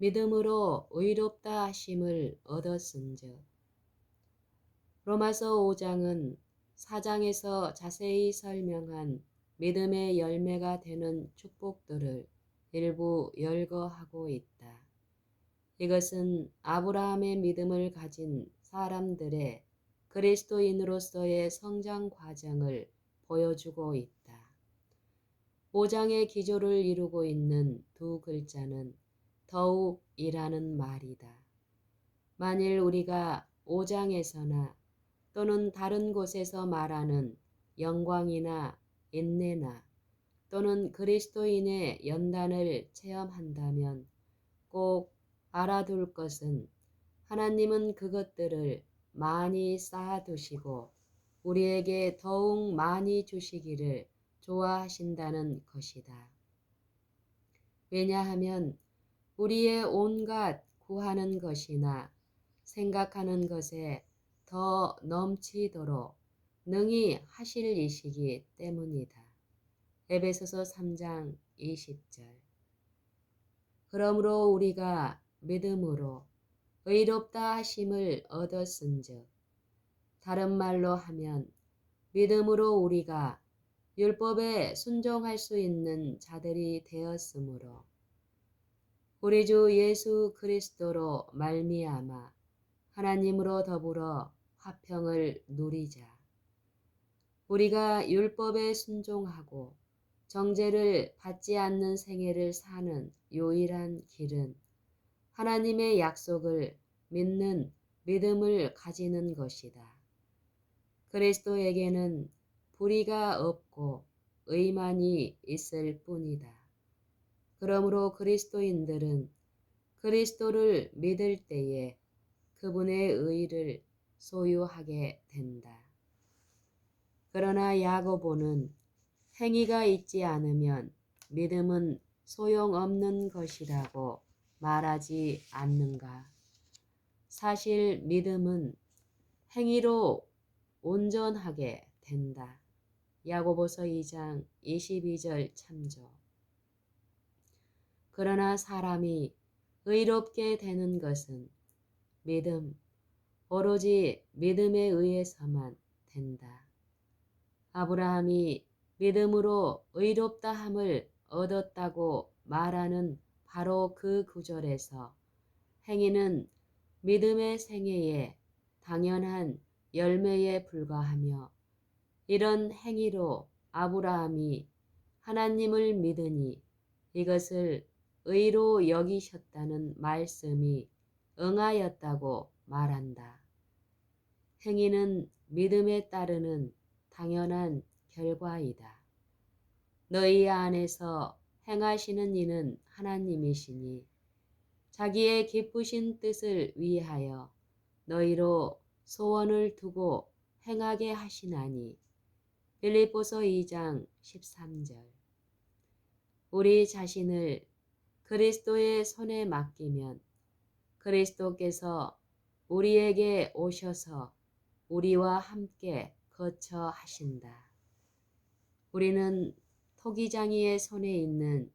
믿음으로 의롭다 하심을 얻었은즉. 로마서 5장은 4장에서 자세히 설명한 믿음의 열매가 되는 축복들을 일부 열거하고 있다. 이것은 아브라함의 믿음을 가진 사람들의 그리스도인으로서의 성장 과정을 보여주고 있다. 5장의 기조를 이루고 있는 두 글자는 더욱이라는 말이다. 만일 우리가 5장에서나 또는 다른 곳에서 말하는 영광이나 인내나 또는 그리스도인의 연단을 체험한다면 꼭 알아둘 것은 하나님은 그것들을 많이 쌓아두시고 우리에게 더욱 많이 주시기를 좋아하신다는 것이다. 왜냐하면 우리의 온갖 구하는 것이나 생각하는 것에 더 넘치도록 능히 하실 이시기 때문이다. 에베소서 3장 20절. 그러므로 우리가 믿음으로 의롭다 하심을 얻었은즉, 다른 말로 하면 믿음으로 우리가 율법에 순종할 수 있는 자들이 되었으므로 우리 주 예수 그리스도로 말미암아 하나님으로 더불어 화평을 누리자. 우리가 율법에 순종하고 정죄를 받지 않는 생애를 사는 유일한 길은 하나님의 약속을 믿는 믿음을 가지는 것이다. 그리스도에게는 불의가 없고 의만이 있을 뿐이다. 그러므로 그리스도인들은 그리스도를 믿을 때에 그분의 의를 소유하게 된다. 그러나 야고보는 행위가 있지 않으면 믿음은 소용없는 것이라고 말하지 않는가? 사실 믿음은 행위로 온전하게 된다. 야고보서 2장 22절 참조. 그러나 사람이 의롭게 되는 것은 믿음, 오로지 믿음에 의해서만 된다. 아브라함이 믿음으로 의롭다함을 얻었다고 말하는 바로 그 구절에서 행위는 믿음의 생애의 당연한 열매에 불과하며, 이런 행위로 아브라함이 하나님을 믿으니 이것을 의로 여기셨다는 말씀이 응하였다고 말한다. 행위는 믿음에 따르는 당연한 결과이다. 너희 안에서 행하시는 이는 하나님이시니 자기의 기쁘신 뜻을 위하여 너희로 소원을 두고 행하게 하시나니. 빌립보서 2장 13절. 우리 자신을 그리스도의 손에 맡기면 그리스도께서 우리에게 오셔서 우리와 함께 거처 하신다. 우리는 토기장이의 손에 있는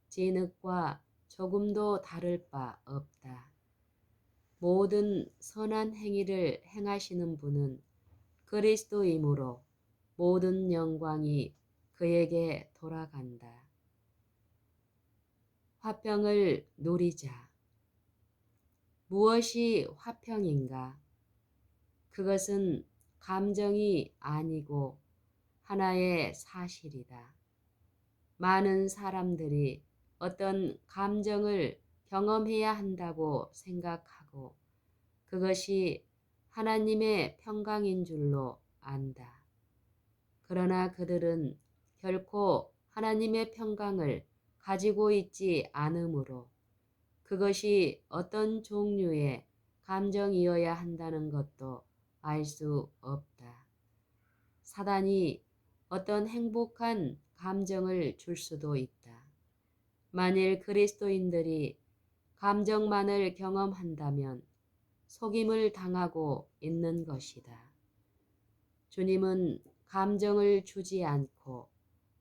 진흙과 조금도 다를 바 없다. 모든 선한 행위를 행하시는 분은 그리스도이므로 모든 영광이 그에게 돌아간다. 화평을 누리자. 무엇이 화평인가? 그것은 감정이 아니고 하나의 사실이다. 많은 사람들이 어떤 감정을 경험해야 한다고 생각하고 그것이 하나님의 평강인 줄로 안다. 그러나 그들은 결코 하나님의 평강을 가지고 있지 않으므로 그것이 어떤 종류의 감정이어야 한다는 것도 알 수 없다. 사단이 어떤 행복한 감정을 줄 수도 있다. 만일 그리스도인들이 감정만을 경험한다면 속임을 당하고 있는 것이다. 주님은 감정을 주지 않고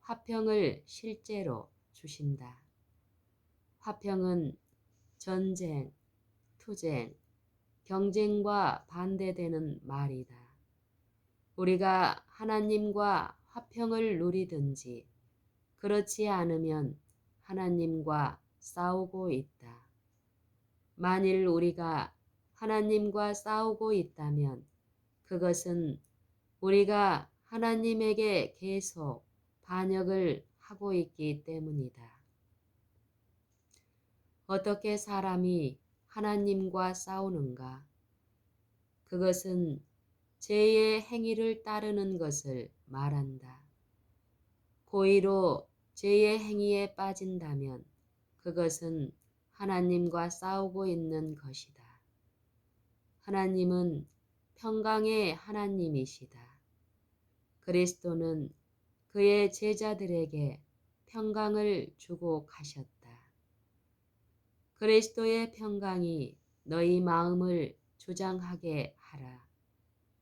화평을 실제로 주신다. 화평은 전쟁, 투쟁, 경쟁과 반대되는 말이다. 우리가 하나님과 화평을 누리든지 그렇지 않으면 하나님과 싸우고 있다. 만일 우리가 하나님과 싸우고 있다면 그것은 우리가 하나님에게 계속 반역을 하고 있기 때문이다. 어떻게 사람이 하나님과 싸우는가? 그것은 죄의 행위를 따르는 것을 말한다. 고의로 죄의 행위에 빠진다면 그것은 하나님과 싸우고 있는 것이다. 하나님은 평강의 하나님이시다. 그리스도는 그의 제자들에게 평강을 주고 가셨다. 그리스도의 평강이 너희 마음을 주장하게 하라.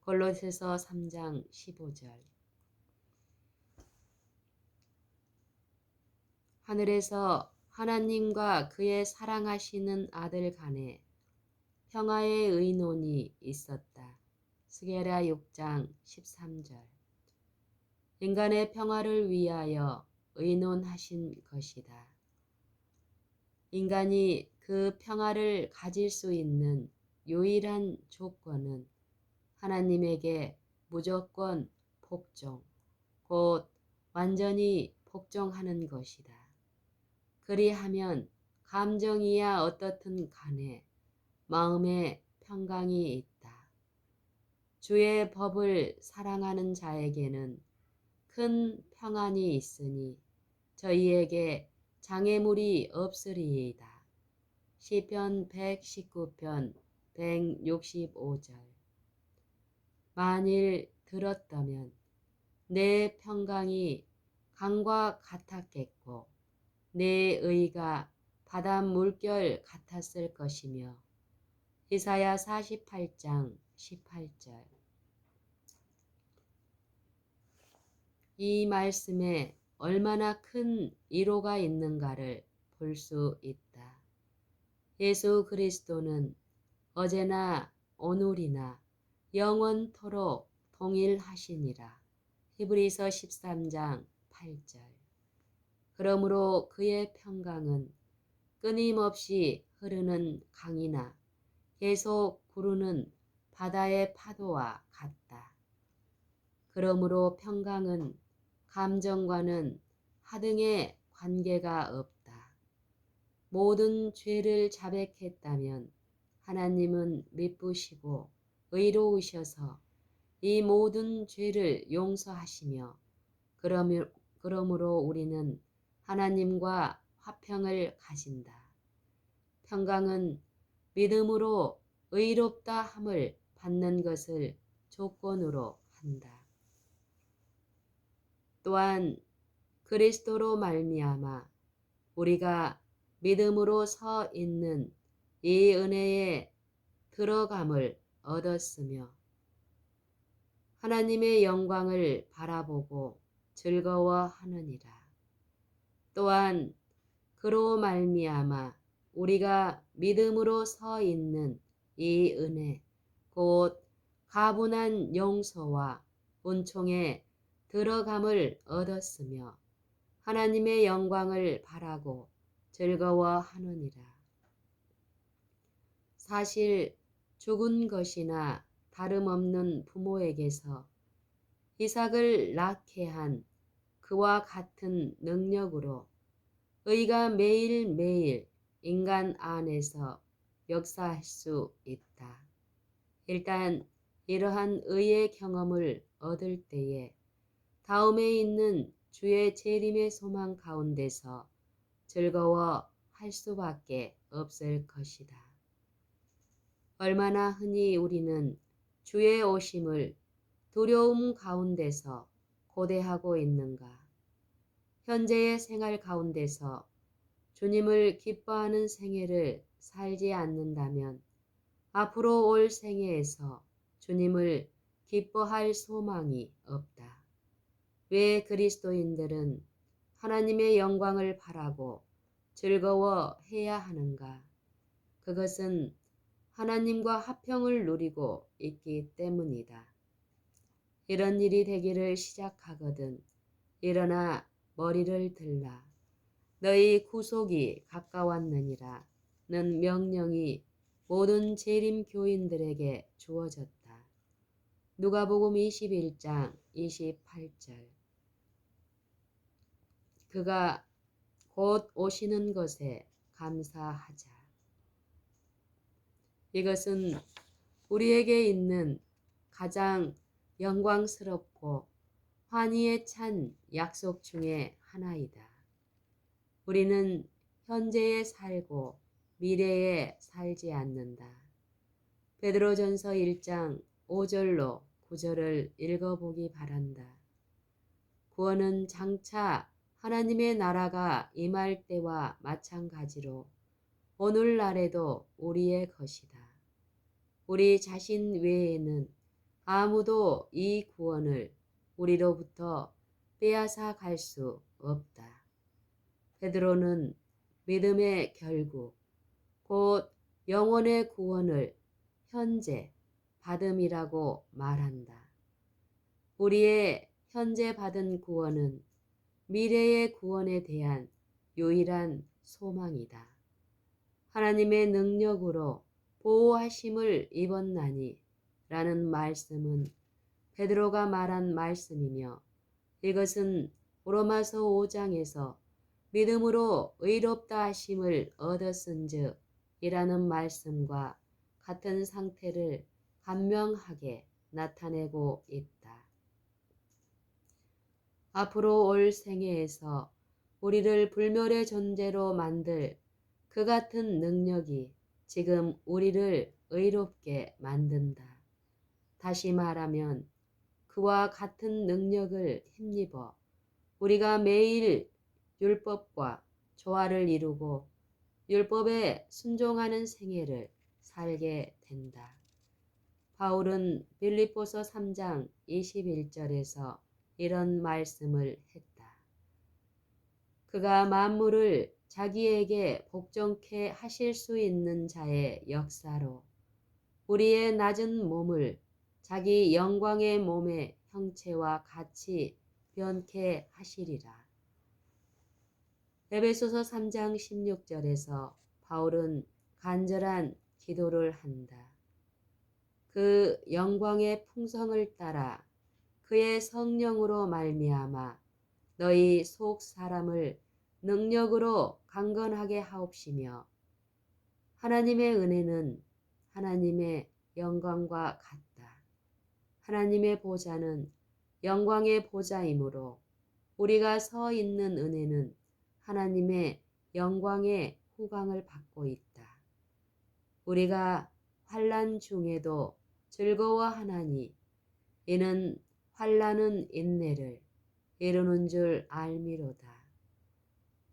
골로새서 3장 15절. 하늘에서 하나님과 그의 사랑하시는 아들 간에 평화의 의논이 있었다. 스게라 6장 13절. 인간의 평화를 위하여 의논하신 것이다. 인간이 그 평화를 가질 수 있는 유일한 조건은 하나님에게 무조건 복종, 곧 완전히 복종하는 것이다. 그리하면 감정이야 어떻든 간에 마음에 평강이 있다. 주의 법을 사랑하는 자에게는 큰 평안이 있으니 저희에게 장애물이 없으리이다. 시편 119편 165절. 만일 들었다면 내 평강이 강과 같았겠고 내 의가 바다 물결 같았을 것이며 이사야 48장 18절. 이 말씀에 얼마나 큰 위로가 있는가를 볼 수 있다. 예수 그리스도는 어제나 오늘이나 영원토록 동일하시니라. 히브리서 13장 8절. 그러므로 그의 평강은 끊임없이 흐르는 강이나 계속 부르는 바다의 파도와 같다. 그러므로 평강은 감정과는 하등의 관계가 없다. 모든 죄를 자백했다면 하나님은 미쁘시고 의로우셔서 이 모든 죄를 용서하시며 그러므로 우리는 하나님과 화평을 가진다. 평강은 믿음으로 의롭다 함을 받는 것을 조건으로 한다. 또한 그리스도로 말미암아 우리가 믿음으로 서 있는 이 은혜에 들어감을 얻었으며 하나님의 영광을 바라보고 즐거워하느니라. 또한 그로 말미암아 우리가 믿음으로 서 있는 이 은혜 곧 가분한 용서와 은총에 들어감을 얻었으며 하나님의 영광을 바라고 즐거워하느니라. 사실 죽은 것이나 다름없는 부모에게서 이삭을 낳게 한 그와 같은 능력으로 의가 매일매일 인간 안에서 역사할 수 있다. 일단 이러한 의의 경험을 얻을 때에 다음에 있는 주의 재림의 소망 가운데서 즐거워할 수밖에 없을 것이다. 얼마나 흔히 우리는 주의 오심을 두려움 가운데서 고대하고 있는가. 현재의 생활 가운데서 주님을 기뻐하는 생애를 살지 않는다면 앞으로 올 생애에서 주님을 기뻐할 소망이 없다. 왜 그리스도인들은 하나님의 영광을 바라고 즐거워해야 하는가? 그것은 하나님과 화평을 누리고 있기 때문이다. 이런 일이 되기를 시작하거든 일어나 머리를 들라. 너희 구속이 가까웠느니라. 는 명령이 모든 재림 교인들에게 주어졌다. 누가복음 21장 28절. 그가 곧 오시는 것에 감사하자. 이것은 우리에게 있는 가장 영광스럽고 환희에 찬 약속 중에 하나이다. 우리는 현재에 살고 미래에 살지 않는다. 베드로전서 1장 5절로 9절을 읽어보기 바란다. 구원은 장차 하나님의 나라가 임할 때와 마찬가지로 오늘날에도 우리의 것이다. 우리 자신 외에는 아무도 이 구원을 우리로부터 빼앗아 갈 수 없다. 베드로는 믿음의 결국, 곧 영혼의 구원을 현재 받음이라고 말한다. 우리의 현재 받은 구원은 미래의 구원에 대한 유일한 소망이다. 하나님의 능력으로 보호하심을 입었나니 라는 말씀은 베드로가 말한 말씀이며 이것은 로마서 5장에서 믿음으로 의롭다 하심을 얻었은즉 이라는 말씀과 같은 상태를 간명하게 나타내고 있다. 앞으로 올 생애에서 우리를 불멸의 존재로 만들 그 같은 능력이 지금 우리를 의롭게 만든다. 다시 말하면 그와 같은 능력을 힘입어 우리가 매일 율법과 조화를 이루고 율법에 순종하는 생애를 살게 된다. 바울은 빌립보서 3장 21절에서 이런 말씀을 했다. 그가 만물을 자기에게 복종케 하실 수 있는 자의 역사로 우리의 낮은 몸을 자기 영광의 몸의 형체와 같이 변케 하시리라. 에베소서 3장 16절에서 바울은 간절한 기도를 한다. 그 영광의 풍성을 따라 그의 성령으로 말미암아 너희 속 사람을 능력으로 강건하게 하옵시며 하나님의 은혜는 하나님의 영광과 같다. 하나님의 보좌는 영광의 보좌이므로 우리가 서 있는 은혜는 하나님의 영광의 후광을 받고 있다. 우리가 환난 중에도 즐거워하나니 이는 환난은 인내를 이루는 줄 알미로다.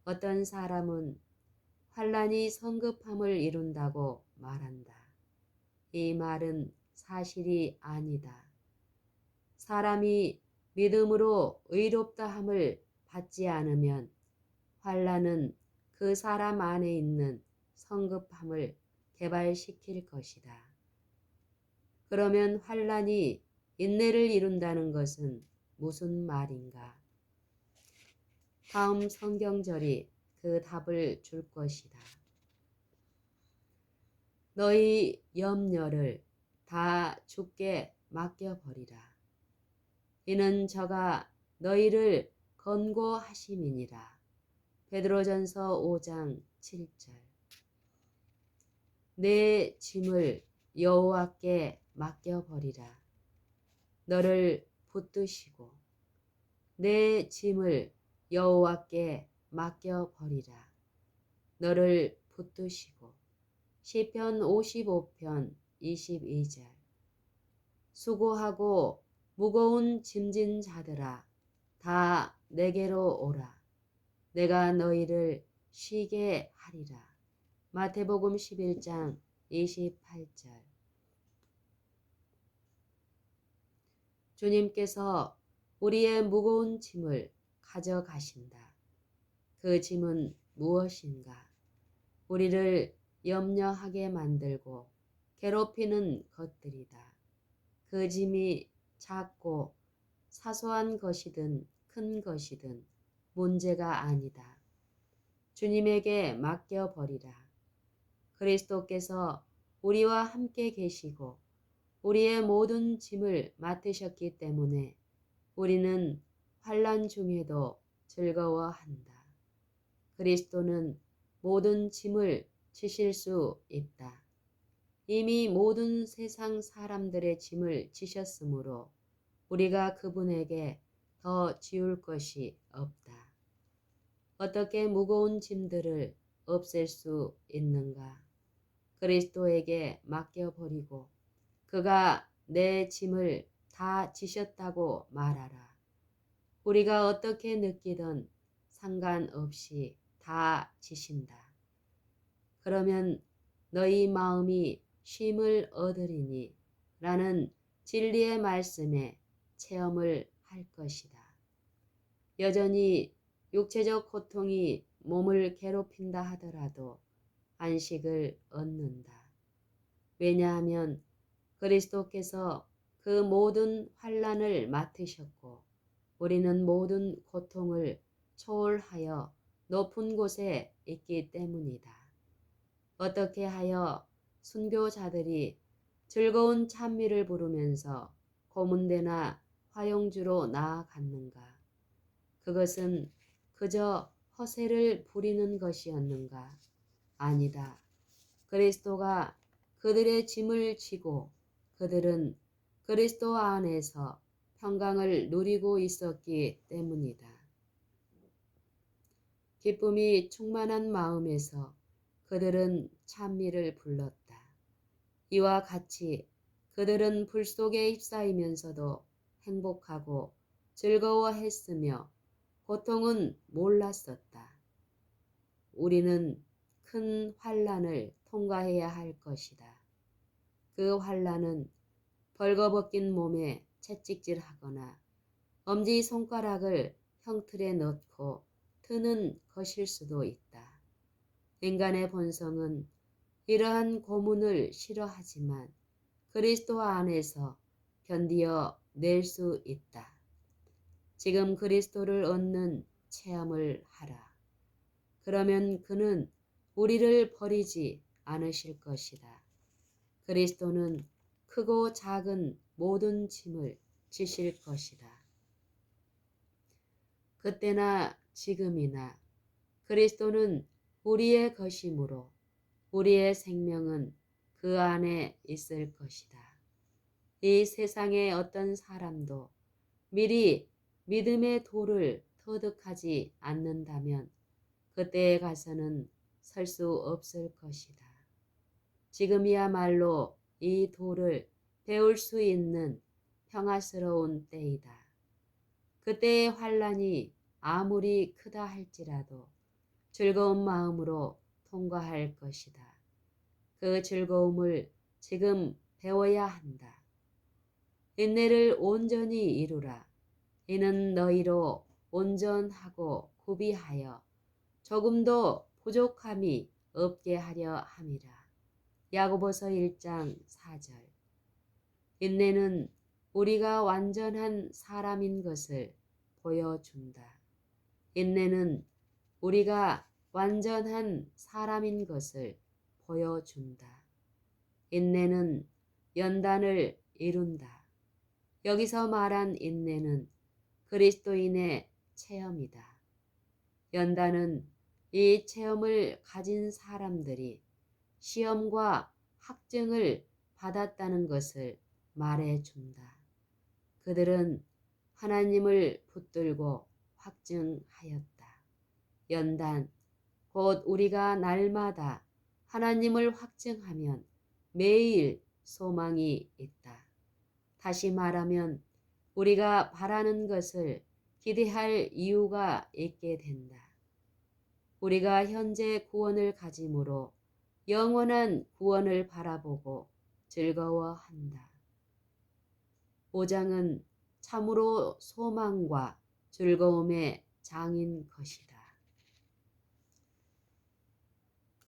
어떤 사람은 환난이 성급함을 이룬다고 말한다. 이 말은 사실이 아니다. 사람이 믿음으로 의롭다함을 받지 않으면 환난은 그 사람 안에 있는 성급함을 개발시킬 것이다. 그러면 환난이 인내를 이룬다는 것은 무슨 말인가? 다음 성경절이 그 답을 줄 것이다. 너희 염려를 다 주께 맡겨버리라. 이는 저가 너희를 권고하심이니라. 베드로전서 5장 7절. 내 짐을 여호와께 맡겨버리라. 너를 붙드시고 내 짐을 여호와께 맡겨버리라. 너를 붙드시고. 시편 55편 22절. 수고하고 무거운 짐진 자들아 다 내게로 오라. 내가 너희를 쉬게 하리라. 마태복음 11장 28절. 주님께서 우리의 무거운 짐을 가져가신다. 그 짐은 무엇인가? 우리를 염려하게 만들고 괴롭히는 것들이다. 그 짐이 작고 사소한 것이든 큰 것이든 문제가 아니다. 주님에게 맡겨버리라. 그리스도께서 우리와 함께 계시고 우리의 모든 짐을 맡으셨기 때문에 우리는 환난 중에도 즐거워한다. 그리스도는 모든 짐을 지실 수 있다. 이미 모든 세상 사람들의 짐을 지셨으므로 우리가 그분에게 더 지울 것이 없다. 어떻게 무거운 짐들을 없앨 수 있는가? 그리스도에게 맡겨버리고 그가 내 짐을 다 지셨다고 말하라. 우리가 어떻게 느끼든 상관없이 다 지신다. 그러면 너희 마음이 쉼을 얻으리니 라는 진리의 말씀에 체험을 할 것이다. 여전히 육체적 고통이 몸을 괴롭힌다 하더라도 안식을 얻는다. 왜냐하면 그리스도께서 그 모든 환난을 맡으셨고 우리는 모든 고통을 초월하여 높은 곳에 있기 때문이다. 어떻게 하여 순교자들이 즐거운 찬미를 부르면서 고문대나 화용주로 나아갔는가? 그것은 그저 허세를 부리는 것이었는가? 아니다. 그리스도가 그들의 짐을 지고 그들은 그리스도 안에서 평강을 누리고 있었기 때문이다. 기쁨이 충만한 마음에서 그들은 찬미를 불렀다. 이와 같이 그들은 불 속에 휩싸이면서도 행복하고 즐거워했으며 고통은 몰랐었다. 우리는 큰 환난을 통과해야 할 것이다. 그 환난은 벌거벗긴 몸에 채찍질하거나 엄지손가락을 형틀에 넣고 트는 것일 수도 있다. 인간의 본성은 이러한 고문을 싫어하지만 그리스도 안에서 견디어 낼 수 있다. 지금 그리스도를 얻는 체험을 하라. 그러면 그는 우리를 버리지 않으실 것이다. 그리스도는 크고 작은 모든 짐을 지실 것이다. 그때나 지금이나 그리스도는 우리의 것이므로 우리의 생명은 그 안에 있을 것이다. 이 세상의 어떤 사람도 미리 믿음의 도를 터득하지 않는다면 그때에 가서는 설 수 없을 것이다. 지금이야말로 이 도를 배울 수 있는 평화스러운 때이다. 그때의 환난이 아무리 크다 할지라도 즐거운 마음으로 통과할 것이다. 그 즐거움을 지금 배워야 한다. 인내를 온전히 이루라. 이는 너희로 온전하고 구비하여 조금도 부족함이 없게 하려 함이라. 야고보서 1장 4절. 인내는 우리가 완전한 사람인 것을 보여준다. 인내는 우리가 완전한 사람인 것을 보여준다. 인내는 연단을 이룬다. 여기서 말한 인내는 그리스도인의 체험이다. 연단은 이 체험을 가진 사람들이 시험과 학증을 받았다는 것을 말해준다. 그들은 하나님을 붙들고 확증하였다. 연단, 곧 우리가 날마다 하나님을 확증하면 매일 소망이 있다. 다시 말하면 우리가 바라는 것을 기대할 이유가 있게 된다. 우리가 현재 구원을 가짐으로 영원한 구원을 바라보고 즐거워한다. 5장은 참으로 소망과 즐거움의 장인 것이다.